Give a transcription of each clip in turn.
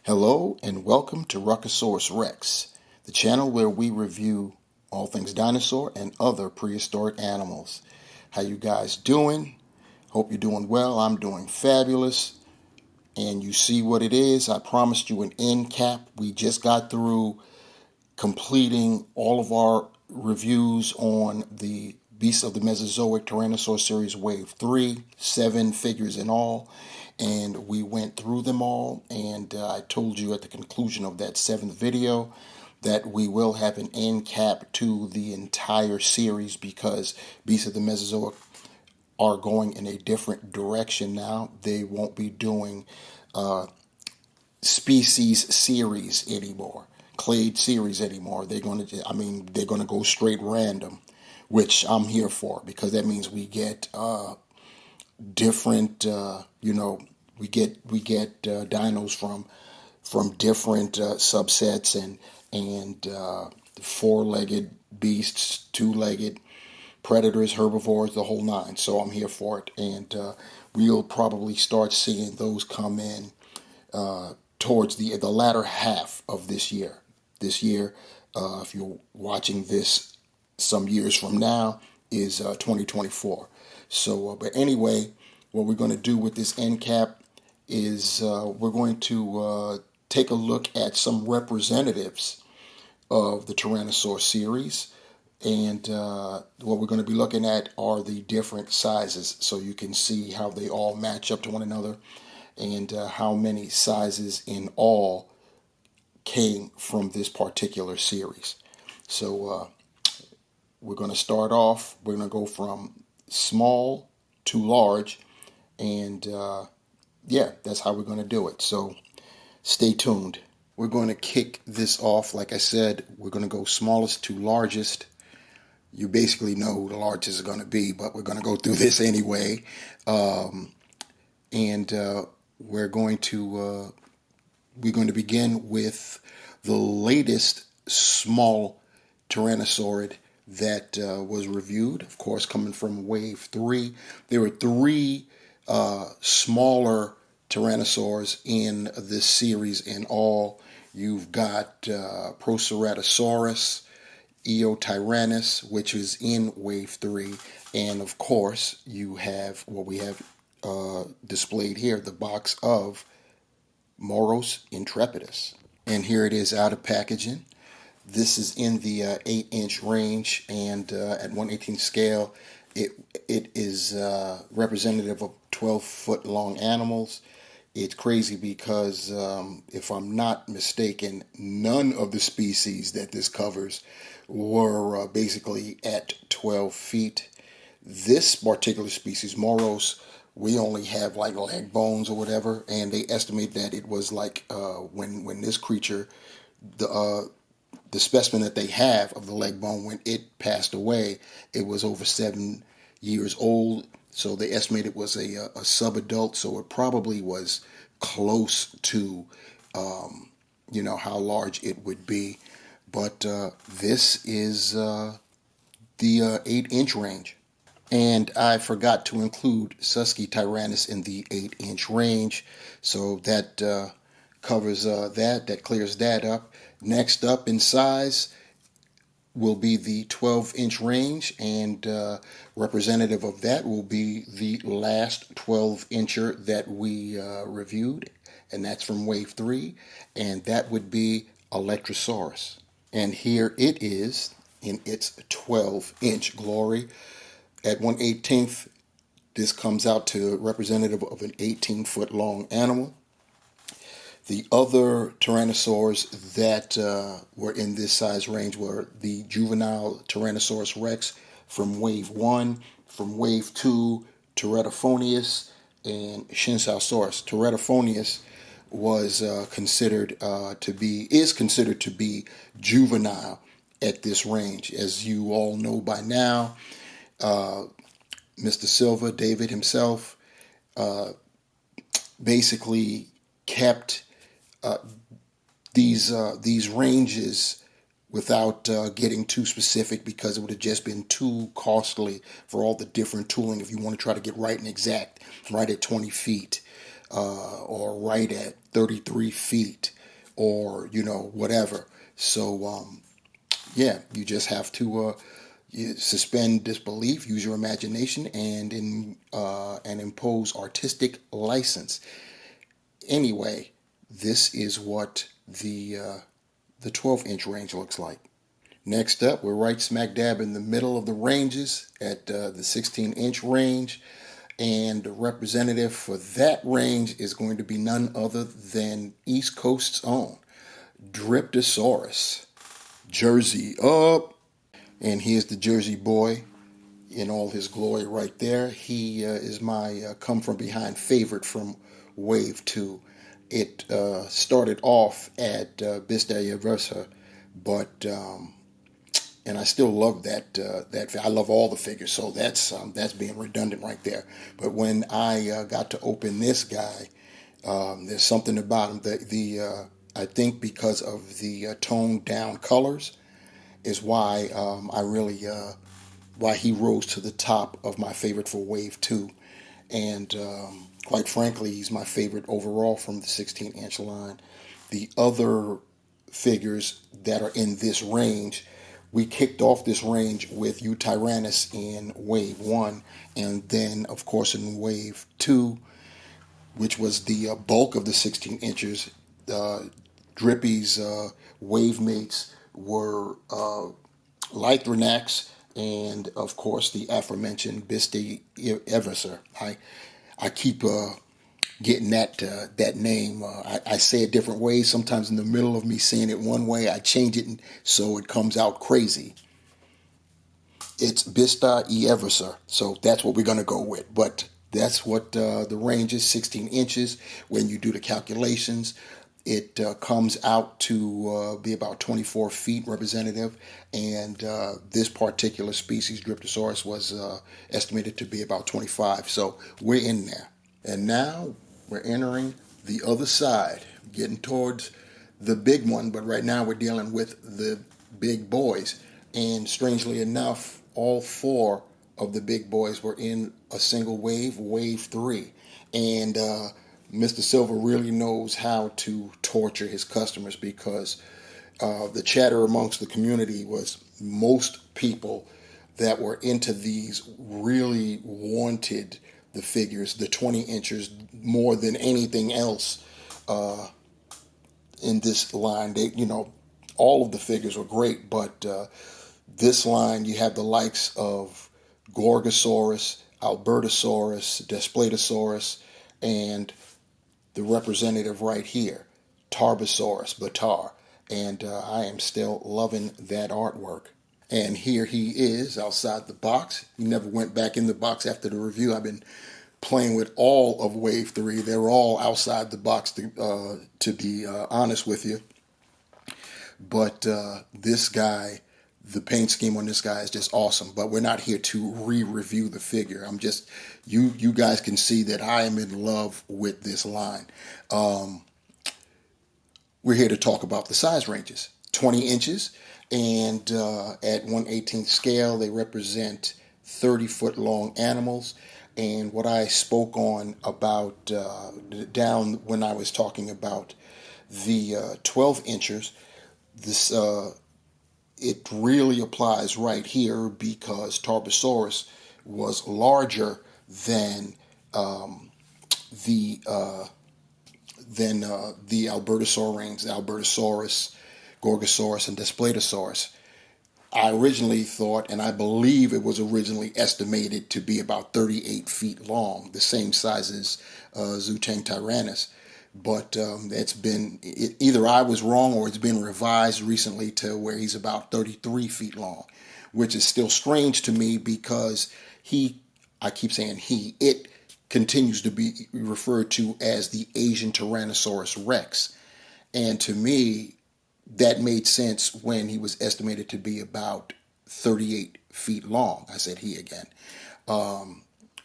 Hello and welcome to Tyrannosaurus Rex, the channel where we review all things dinosaur and other prehistoric animals. How you guys doing? Hope you're doing well. I'm doing fabulous. And you see what it is. I promised you an end cap. We just got through completing all of our reviews on the Beasts of the Mesozoic Tyrannosaur Series Wave 3, 7 figures in all. And we went through them all, and I told you at the conclusion of that 7th video that we will have an end cap to the entire series because Beasts of the Mesozoic are going in a different direction now. They won't be doing species series anymore, clade series anymore. They're going to go straight random, which I'm here for because that means we get different, we get dinos from different subsets and four-legged beasts, two-legged predators, herbivores, the whole nine. So I'm here for it, and we'll probably start seeing those come in towards the latter half of this year. This year, if you're watching this some years from now, is 2024. So, but anyway, what we're going to do with this end cap is we're going to take a look at some representatives of the Tyrannosaur series. And what we're going to be looking at are the different sizes, so you can see how they all match up to one another and how many sizes in all came from this particular series. So we're going to start off, we're going to go from small to large, and yeah, that's how we're going to do it. So stay tuned. We're going to kick this off, like I said, we're going to go smallest to largest. You basically know who the largest is going to be, but we're going to go through this anyway. And we're going to begin with the latest small Tyrannosaurid that was reviewed, of course, coming from Wave 3. There were 3 smaller Tyrannosaurs in this series in all. You've got Proceratosaurus, Eotyrannus, which is in Wave 3, and of course you have what we have displayed here, the box of Moros intrepidus. And here it is out of packaging. This is in the 8-inch range, and at 1/18 scale, it is representative of 12-foot long animals. It's crazy because, if I'm not mistaken, none of the species that this covers were basically at 12 feet. This particular species, Moros, we only have like leg bones or whatever, and they estimate that it was like when this creature, the specimen that they have of the leg bone, when it passed away, it was over 7 years old. So they estimate it was a subadult, so it probably was close to, how large it would be. But this is the 8-inch range. And I forgot to include Susky-Tyrannus in the 8-inch range. So that covers that clears that up. Next up in size will be the 12-inch range, and representative of that will be the last 12-incher that we reviewed, and that's from Wave 3, and that would be Electrosaurus. And here it is in its 12-inch glory. At 1/18, this comes out to representative of an 18-foot long animal. The other Tyrannosaurs that were in this size range were the juvenile Tyrannosaurus Rex from Wave 1, from Wave 2, Teratophonius, and Shinsasaurus. Teratophonius was considered to be juvenile at this range. As you all know by now, Mr. Silva, David himself, basically kept these ranges without getting too specific, because it would have just been too costly for all the different tooling if you want to try to get right and exact, right at 20 feet or right at 33 feet. or whatever. So yeah, you just have to suspend disbelief, use your imagination, and impose artistic license. Anyway, this is what the 12-inch range looks like. Next up, we're right smack dab in the middle of the ranges at the 16-inch range. And the representative for that range is going to be none other than East Coast's own Dryptosaurus. Jersey up. And here's the Jersey boy in all his glory right there. He is my come from behind favorite from Wave 2. It started off at Bistea Versa, but and I still love that. I love all the figures, so that's being redundant right there. But when I got to open this guy, there's something about him. I think because of the toned down colors is why I really why he rose to the top of my favorite for Wave 2. And quite frankly, he's my favorite overall from the 16-inch line. The other figures that are in this range, we kicked off this range with Tyrannus in Wave 1, and then, of course, in Wave 2, which was the bulk of the 16 inches, Drippy's wave mates were Lythronax and, of course, the aforementioned Bisti Everser. I keep getting that name. I say it different ways. Sometimes in the middle of me saying it one way, I change it so it comes out crazy. It's Bista Everser, so that's what we're going to go with. But that's what the range is, 16 inches. When you do the calculations, it comes out to be about 24 feet representative. And this particular species, Dryptosaurus, was estimated to be about 25. So we're in there. And now we're entering the other side, getting towards the big one. But right now we're dealing with the big boys. And strangely enough, all four of the big boys were in a single wave, Wave 3. And Mr. Silver really knows how to torture his customers because the chatter amongst the community was most people that were into these really wanted the figures, the 20 inches, more than anything else in this line. All of the figures were great, but this line, you have the likes of Gorgosaurus, Albertosaurus, Daspletosaurus, and the representative right here, Tarbosaurus, Batar. And I am still loving that artwork. And here he is outside the box. He never went back in the box after the review. I've been playing with all of Wave 3. They're all outside the box, to be honest with you. But this guy, the paint scheme on this guy is just awesome. But we're not here to re-review the figure. I'm just, you guys can see that I am in love with this line. We're here to talk about the size ranges. 20 inches, and at 1/18th scale, they represent 30-foot long animals. And what I spoke on about down when I was talking about the 12 inchers, this it really applies right here because Tarbosaurus was larger than the Albertosaur range, the Albertosaurus, Gorgosaurus, and Daspletosaurus. I originally thought, and I believe it was originally estimated to be about 38 feet long, the same size as Zutang Tyrannus. But it's been, either I was wrong or it's been revised recently to where he's about 33 feet long, which is still strange to me because I keep saying it continues to be referred to as the Asian Tyrannosaurus Rex. And to me, that made sense when he was estimated to be about 38 feet long. I said he again.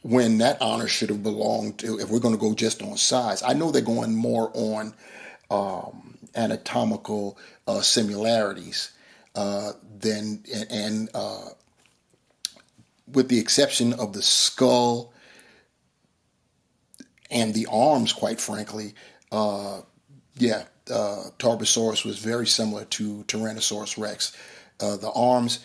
When that honor should have belonged to, if we're going to go just on size, I know they're going more on anatomical similarities than, and with the exception of the skull and the arms, quite frankly, Tarbosaurus was very similar to Tyrannosaurus Rex. The arms,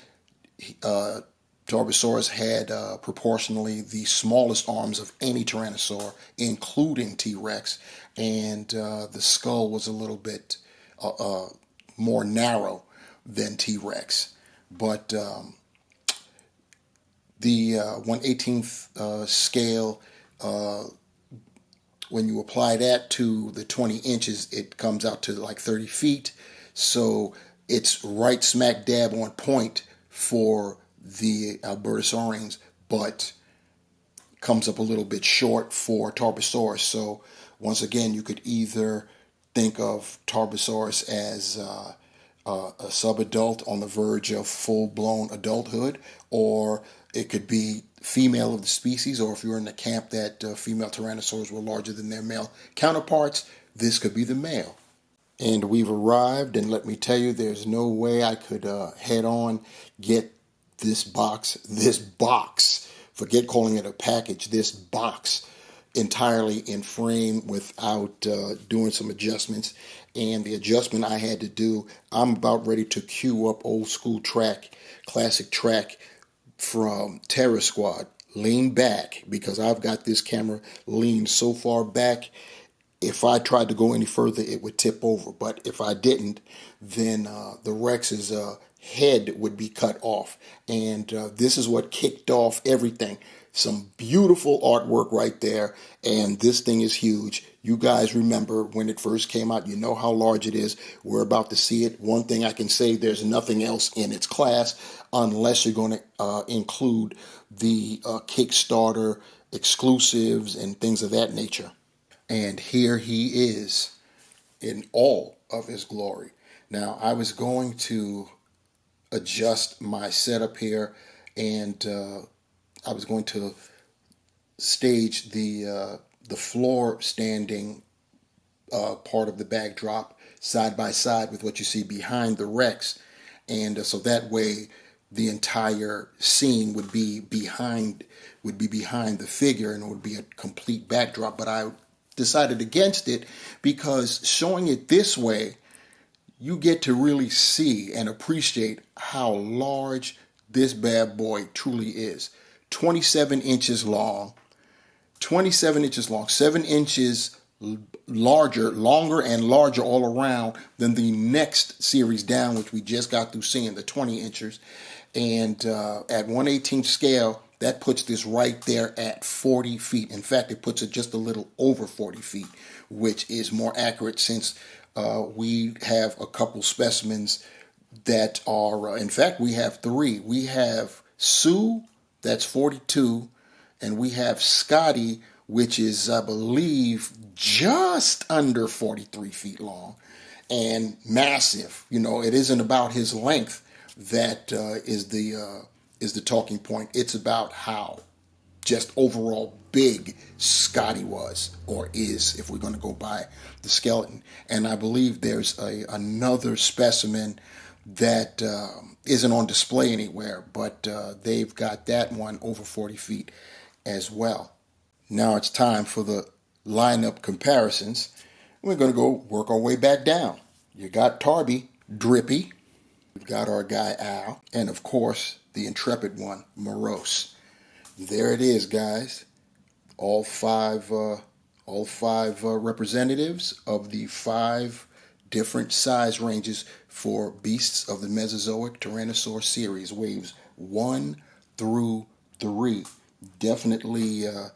uh, Tarbosaurus had proportionally the smallest arms of any tyrannosaur, including T-Rex, and the skull was a little bit uh, uh, more narrow than T-Rex. But the 1/18th scale, uh, when you apply that to the 20 inches, it comes out to like 30 feet. So it's right smack dab on point for the Albertosaurines, but comes up a little bit short for Tarbosaurus. So once again, you could either think of Tarbosaurus as a subadult on the verge of full-blown adulthood, or it could be female of the species, or if you're in the camp that female tyrannosaurs were larger than their male counterparts, this could be the male. And we've arrived, and let me tell you, there's no way I could head on get this box, forget calling it a package, this box entirely in frame without doing some adjustments. And the adjustment I had to do, I'm about ready to cue up old school track, classic track from Terror Squad. Lean back, because I've got this camera leaned so far back, if I tried to go any further, it would tip over. But if I didn't, then the Rex's head would be cut off. And this is what kicked off everything. Some beautiful artwork right there. And this thing is huge. You guys remember when it first came out. You know how large it is. We're about to see it. One thing I can say, there's nothing else in its class unless you're going to include the Kickstarter exclusives and things of that nature. And here he is in all of his glory. Now, I was going to adjust my setup here, and I was going to stage the floor standing part of the backdrop side by side with what you see behind the Rex, and so that way the entire scene would be behind the figure, and it would be a complete backdrop. But I decided against it because showing it this way, you get to really see and appreciate how large this bad boy truly is. 27 inches long, 7 inches longer and larger all around than the next series down, which we just got through seeing, the 20 inches. And at 1/18th scale, that puts this right there at 40 feet. In fact, it puts it just a little over 40 feet, which is more accurate since we have a couple specimens that are, in fact, we have three. We have Sue, that's 42, and we have Scotty, which is, I believe, just under 43 feet long and massive. You know, it isn't about his length that is the talking point. It's about how just overall big Scotty was, or is, if we're going to go by the skeleton. And I believe there's another specimen that isn't on display anywhere, but they've got that one over 40 feet as well. Now it's time for the lineup comparisons. We're going to go work our way back down. You got Tarby, Drippy. We've got our guy Al, and of course the intrepid one, Morose. There it is, guys. All five representatives of the 5 different size ranges for beasts of the Mesozoic Tyrannosaur series, waves 1 through 3. Definitely an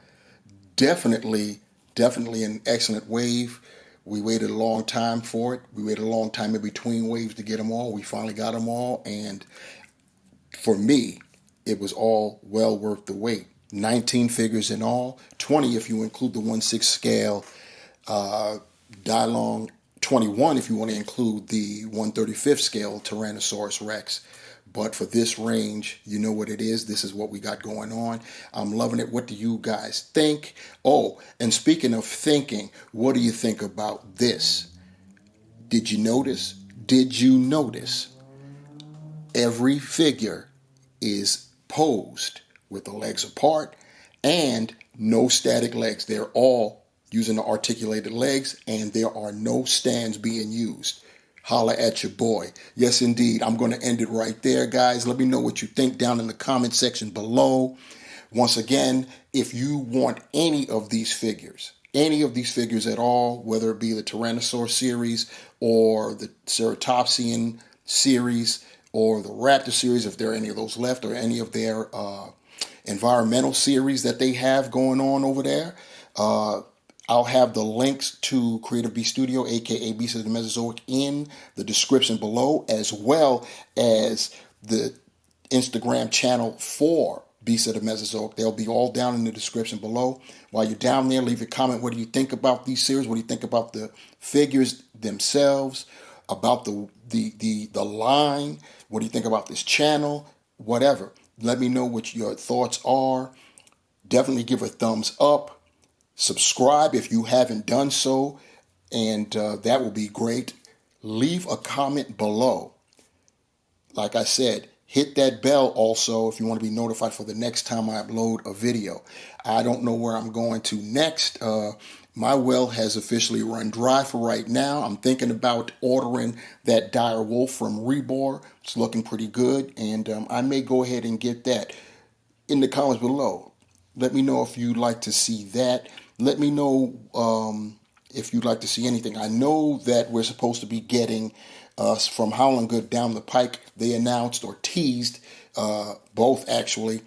excellent wave. We waited a long time for it. We waited a long time in between waves to get them all. We finally got them all, and for me, it was all well worth the wait. 19 figures in all, 20 if you include the 1/6 scale Dylong, 21 if you want to include the 1/35 scale Tyrannosaurus Rex. But for this range, you know what it is. This is what we got going on. I'm loving it. What do you guys think? Oh, and speaking of thinking, what do you think about this? Did you notice? Every figure is posed with the legs apart and no static legs. They're all using the articulated legs, and there are no stands being used. Holla at your boy. Yes, indeed. I'm going to end it right there, guys. Let me know what you think down in the comment section below. Once again, if you want any of these figures at all, whether it be the Tyrannosaur series or the Ceratopsian series or the Raptor series, if there are any of those left, or any of their environmental series that they have going on over there, I'll have the links to Creative Beast Studio, aka Beast of the Mesozoic, in the description below, as well as the Instagram channel for Beast of the Mesozoic. They'll be all down in the description below. While you're down there, leave a comment. What do you think about these series? What do you think about the figures themselves? About the line? What do you think about this channel? Whatever. Let me know what your thoughts are. Definitely give a thumbs up. Subscribe if you haven't done so, and that will be great. Leave a comment below. Like I said, hit that bell also if you want to be notified for the next time I upload a video. I don't know where I'm going to next. My well has officially run dry for right now. I'm thinking about ordering that dire wolf from Rebor. It's looking pretty good, and I may go ahead and get that. In the comments below, let me know if you'd like to see that. Let me know if you'd like to see anything. I know that we're supposed to be getting from Howling Good down the pike. They announced or teased, both actually,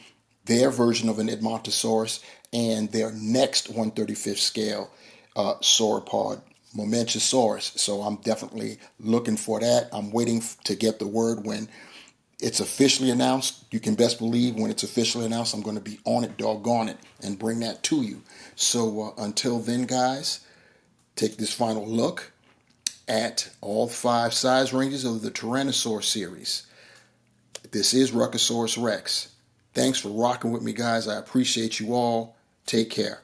their version of an Edmontosaurus and their next 1/35th scale sauropod, Momentosaurus. So I'm definitely looking for that. I'm waiting to get the word when it's officially announced. You can best believe when it's officially announced, I'm going to be on it, doggone it, and bring that to you. So until then, guys, take this final look at all 5 size ranges of the Tyrannosaur series. This is Ruckosaurus Rex. Thanks for rocking with me, guys. I appreciate you all. Take care.